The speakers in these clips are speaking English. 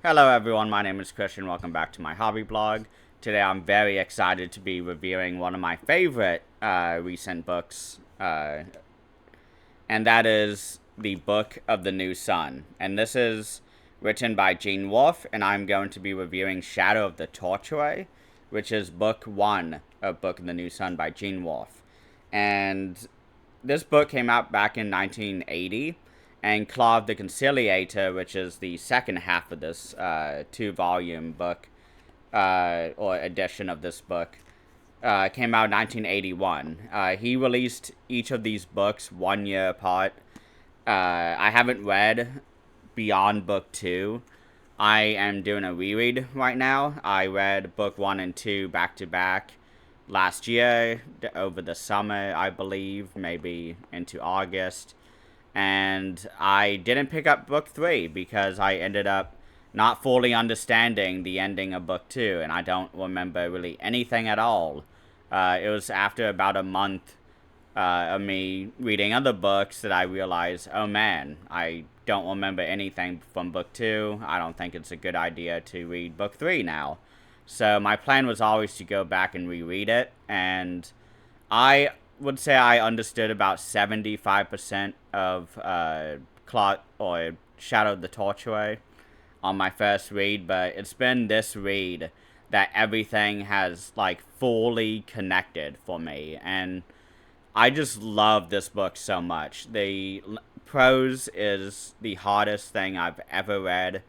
Hello everyone, my name is Christian, welcome back to my hobby blog. Today I'm very excited to be reviewing one of my favorite recent books, and that is the Book of the New Sun. And this is written by Gene Wolfe, and I'm going to be reviewing Shadow of the Torturer, which is book 1 of Book of the New Sun by Gene Wolfe. And this book came out back in 1980, and Claw of the Conciliator, which is the second half of this two-volume book, or edition of this book, came out in 1981. He released each of these books 1 year apart. I haven't read beyond book 2. I am doing a reread right now. I read book 1 and 2 back to back last year, over the summer, I believe, maybe into August. And I didn't pick up book 3 because I ended up not fully understanding the ending of book 2, and I don't remember really anything at all. It was after about a month of me reading other books that I realized, oh man, I don't remember anything from book 2. I don't think it's a good idea to read book 3 now. So my plan was always to go back and reread it, and I would say I understood about 75% of Shadow of the Torturer on my first read, but it's been this read that everything has like fully connected for me, and I just love this book so much. The prose is the hardest thing I've ever read.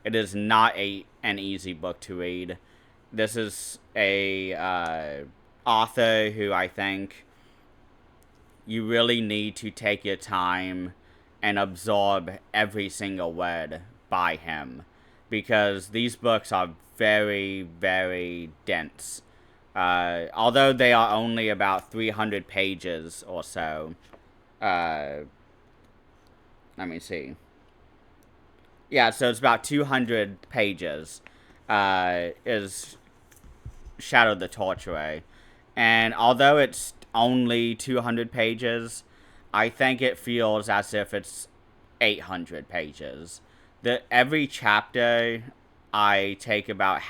It is not an easy book to read. This is a author who I think you really need to take your time and absorb every single word by him, because these books are very, very dense. Although they are only about 300 pages or so. Let me see. Yeah, so it's about 200 pages. Is Shadow of the Torturer. And although it's only 200 pages, I think it feels as if it's 800 pages. Every chapter, I take about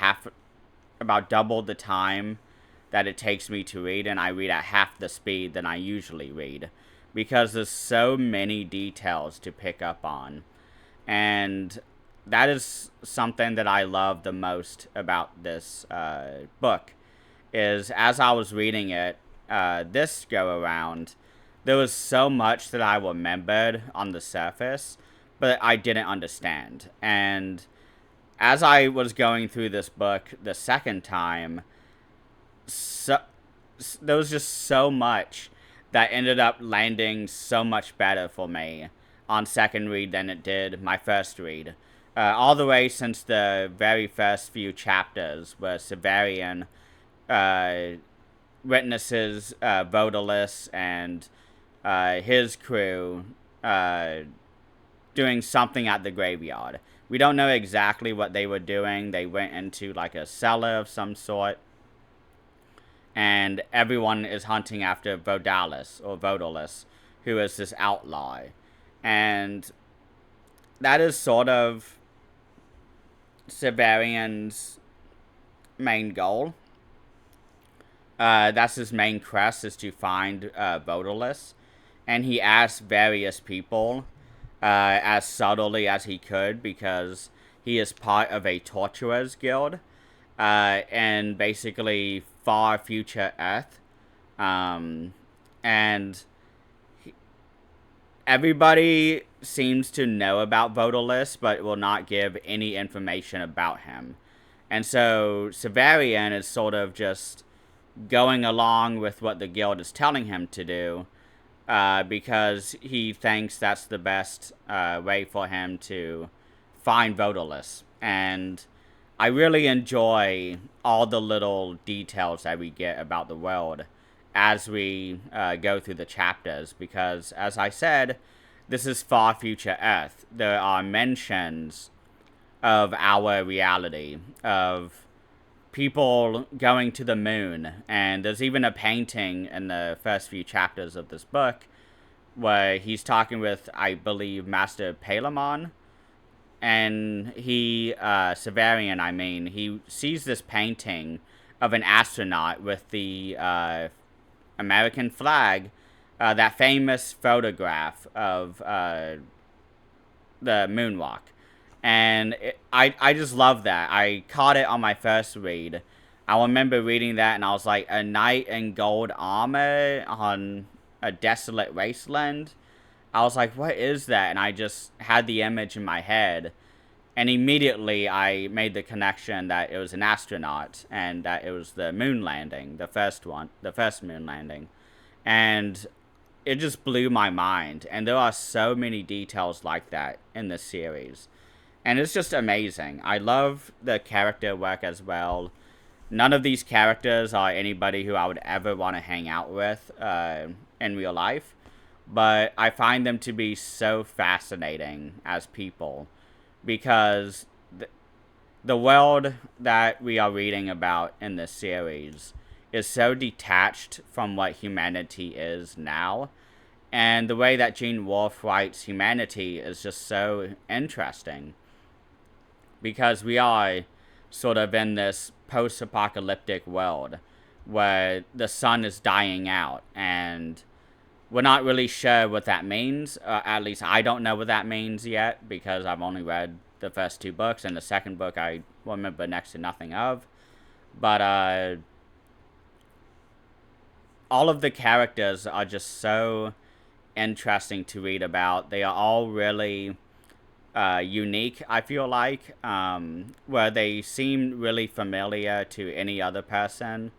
double the time that it takes me to read, and I read at half the speed than I usually read, because there's so many details to pick up on. And that is something that I love the most about this book, is as I was reading it this go around, there was so much that I remembered on the surface, but I didn't understand. And as I was going through this book the second time, there was just so much that ended up landing so much better for me on second read than it did my first read. All the way since the very first few chapters where Severian witnesses Vodalis and his crew doing something at the graveyard. We don't know exactly what they were doing. They went into like a cellar of some sort, and everyone is hunting after Vodalis, who is this outlaw. And that is sort of Severian's main goal. That's his main quest, is to find Vodalis. And he asked various people, as subtly as he could, because he is part of a torturers guild, and basically far future Earth. And everybody seems to know about Vodalis, but will not give any information about him. And so Severian is sort of just going along with what the guild is telling him to do, because he thinks that's the best way for him to find Vodalis. And I really enjoy all the little details that we get about the world as we go through the chapters, because, as I said, this is far future Earth. There are mentions of our reality, of people going to the moon, and there's even a painting in the first few chapters of this book where he's talking with, I believe, Master Palamon, and Severian, I mean, he sees this painting of an astronaut with the American flag, that famous photograph of the moonwalk. And I just love that. I caught it on my first read. I remember reading that, and I was like, a knight in gold armor on a desolate wasteland. I was like, what is that? And I just had the image in my head. And immediately I made the connection that it was an astronaut and that it was the moon landing, the first moon landing. And it just blew my mind. And there are so many details like that in this series. And it's just amazing. I love the character work as well. None of these characters are anybody who I would ever want to hang out with in real life. But I find them to be so fascinating as people. Because the world that we are reading about in this series is so detached from what humanity is now. And the way that Gene Wolfe writes humanity is just so interesting. Because we are sort of in this post-apocalyptic world where the sun is dying out, and we're not really sure what that means. At least I don't know what that means yet, because I've only read the first 2 books, and the second book I remember next to nothing of. But all of the characters are just so interesting to read about. They are all really unique, I feel like, where they seem really familiar to any other person.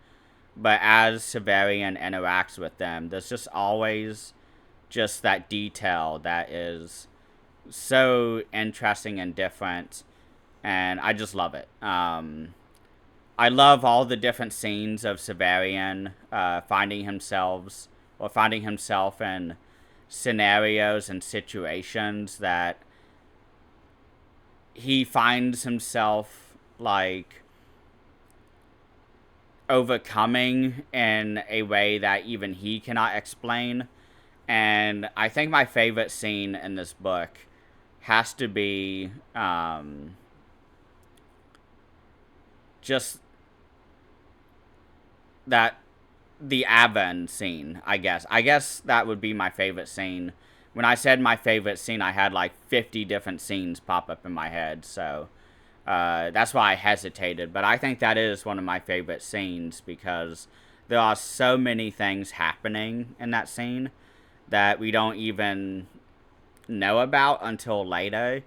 But as Severian interacts with them, there's just always just that detail that is so interesting and different. And I just love it. I love all the different scenes of Severian finding himself in scenarios and situations that he finds himself like overcoming in a way that even he cannot explain. And I think my favorite scene in this book has to be just that the Avon scene, I guess. I guess that would be my favorite scene. When I said my favorite scene, I had like 50 different scenes pop up in my head, so that's why I hesitated. But I think that is one of my favorite scenes, because there are so many things happening in that scene that we don't even know about until later,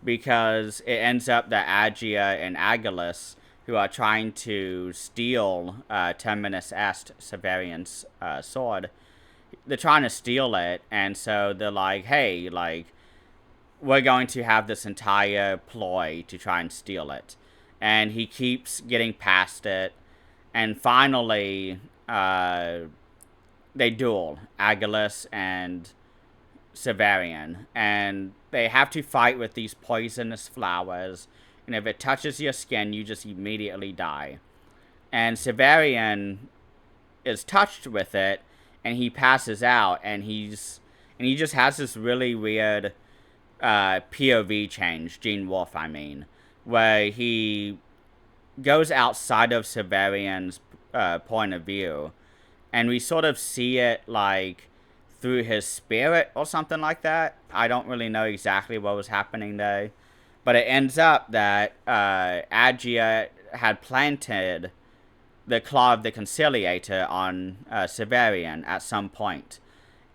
because it ends up that Agia and Agilus, who are trying to steal Terminus Est, Severian's sword, they're trying to steal it, and so they're like, hey, like, we're going to have this entire ploy to try and steal it. And he keeps getting past it, and finally, they duel, Agilus and Severian, and they have to fight with these poisonous flowers, and if it touches your skin, you just immediately die. And Severian is touched with it, and he passes out, and he just has this really weird POV change, Gene Wolfe, I mean, where he goes outside of Severian's point of view, and we sort of see it like through his spirit or something like that. I don't really know exactly what was happening there, but it ends up that Agia had planted the Claw of the Conciliator on Severian at some point,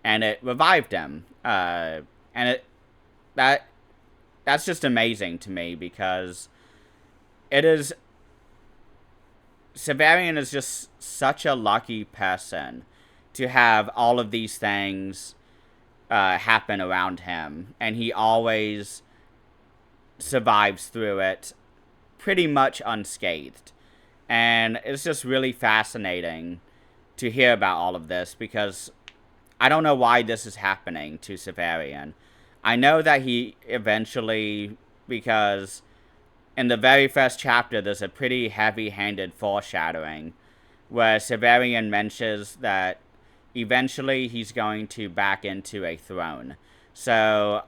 and it revived him. And that's just amazing to me, because Severian is just such a lucky person to have all of these things happen around him, and he always survives through it pretty much unscathed. And it's just really fascinating to hear about all of this, because I don't know why this is happening to Severian. I know that he eventually, because in the very first chapter, there's a pretty heavy-handed foreshadowing where Severian mentions that eventually he's going to back into a throne. So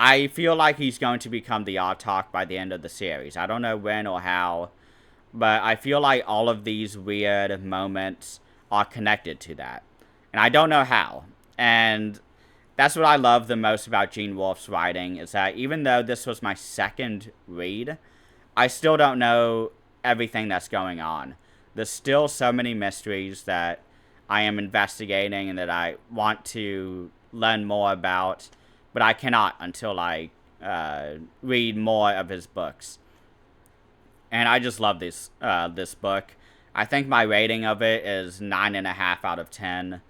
I feel like he's going to become the Artok by the end of the series. I don't know when or how, but I feel like all of these weird moments are connected to that. And I don't know how. And that's what I love the most about Gene Wolfe's writing, is that even though this was my second read, I still don't know everything that's going on. There's still so many mysteries that I am investigating and that I want to learn more about, but I cannot until I read more of his books. And I just love this book. I think my rating of it is 9.5 out of 10.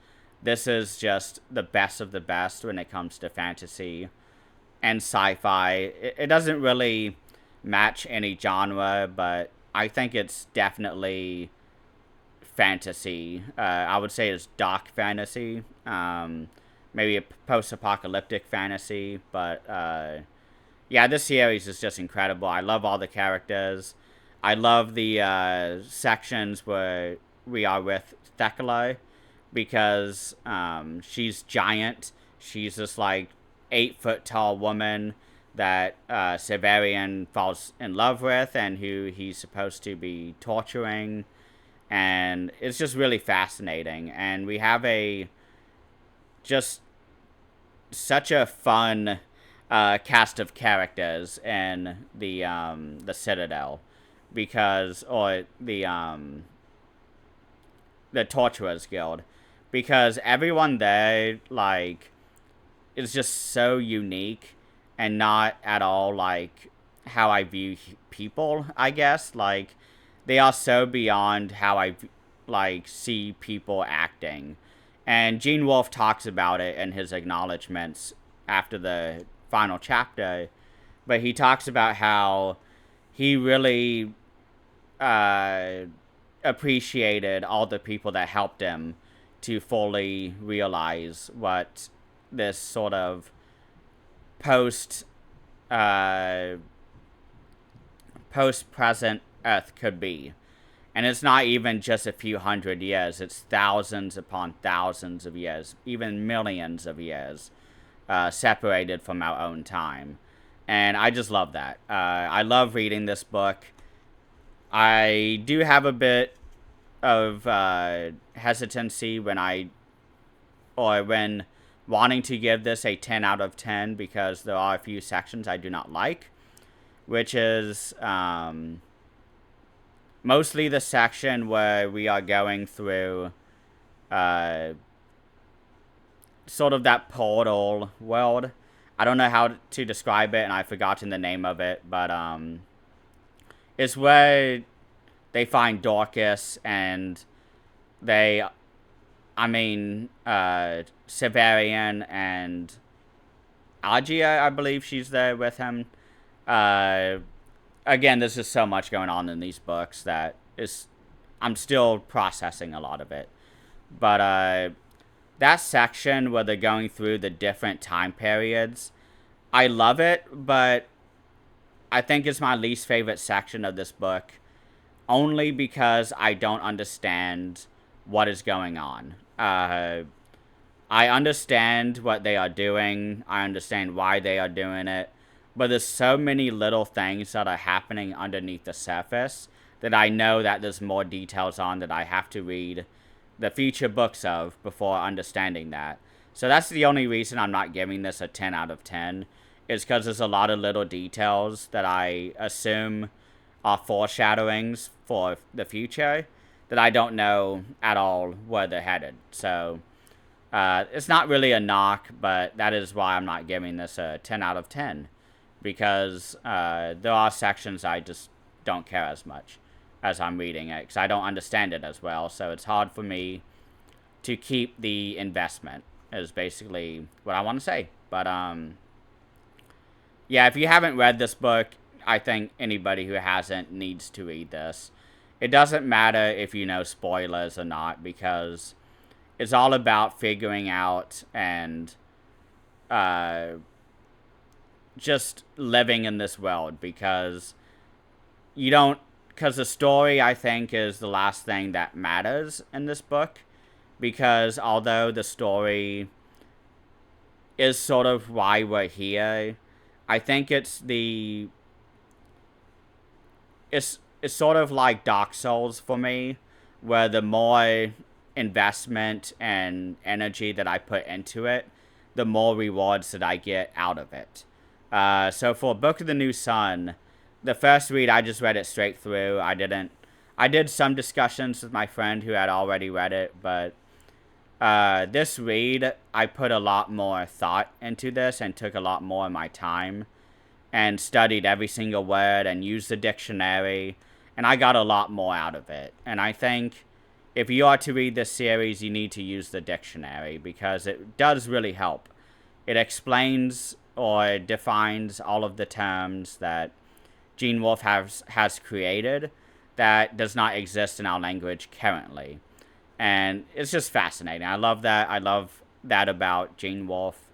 This is just the best of the best when it comes to fantasy and sci-fi. It doesn't really match any genre, but I think it's definitely fantasy. I would say it's dark fantasy. Maybe a post-apocalyptic fantasy, but yeah, this series is just incredible. I love all the characters. I love the sections where we are with Thecla, because she's giant. She's this like 8-foot tall woman that Severian falls in love with and who he's supposed to be torturing. And it's just really fascinating. And we have just such a fun cast of characters in the Citadel, because or the Torturers Guild, because everyone there like is just so unique and not at all like how I view people. I guess like they are so beyond how I like see people acting. And Gene Wolfe talks about it in his acknowledgments after the final chapter, but he talks about how he really appreciated all the people that helped him to fully realize what this sort of post-present Earth could be. And it's not even just a few hundred years, it's thousands upon thousands of years, even millions of years, separated from our own time. And I just love that. I love reading this book. I do have a bit of hesitancy when wanting to give this a 10 out of 10, because there are a few sections I do not like, which is mostly the section where we are going through sort of that portal world. I don't know how to describe it, and I've forgotten the name of it, but it's where they find Dorcas, and Severian and Agia, I believe she's there with him. Again, there's just so much going on in these books that I'm still processing a lot of it. But that section where they're going through the different time periods, I love it, but I think it's my least favorite section of this book, only because I don't understand what is going on. I understand what they are doing. I understand why they are doing it. But there's so many little things that are happening underneath the surface that I know that there's more details on that I have to read the future books of before understanding that. So that's the only reason I'm not giving this a 10 out of 10, is because there's a lot of little details that I assume are foreshadowings for the future that I don't know at all where they're headed. So it's not really a knock, but that is why I'm not giving this a 10 out of 10. Because there are sections I just don't care as much as I'm reading it, because I don't understand it as well, so it's hard for me to keep the investment, is basically what I want to say. But yeah, if you haven't read this book, I think anybody who hasn't needs to read this. It doesn't matter if you know spoilers or not, because it's all about figuring out and just living in this world, because the story, I think, is the last thing that matters in this book, because although the story is sort of why we're here, I think it's sort of like Dark Souls for me, where the more investment and energy that I put into it, the more rewards that I get out of it. So for Book of the New Sun, the first read I just read it straight through. I did some discussions with my friend who had already read it, but this read I put a lot more thought into this and took a lot more of my time and studied every single word and used the dictionary, and I got a lot more out of it. And I think if you are to read this series, you need to use the dictionary because it does really help. It explains or defines all of the terms that Gene Wolfe has created that does not exist in our language currently. And it's just fascinating. I love that. I love that about Gene Wolfe.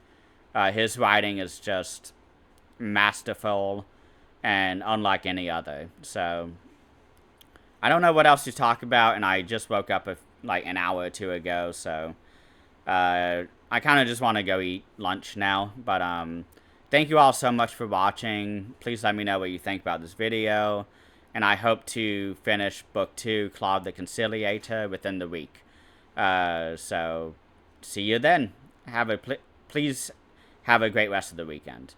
His writing is just masterful and unlike any other. So I don't know what else to talk about, and I just woke up like an hour or two ago, so I kind of just want to go eat lunch now. But thank you all so much for watching. Please let me know what you think about this video, and I hope to finish Book 2, Claude the Conciliator, within the week. So see you then. Please have a great rest of the weekend.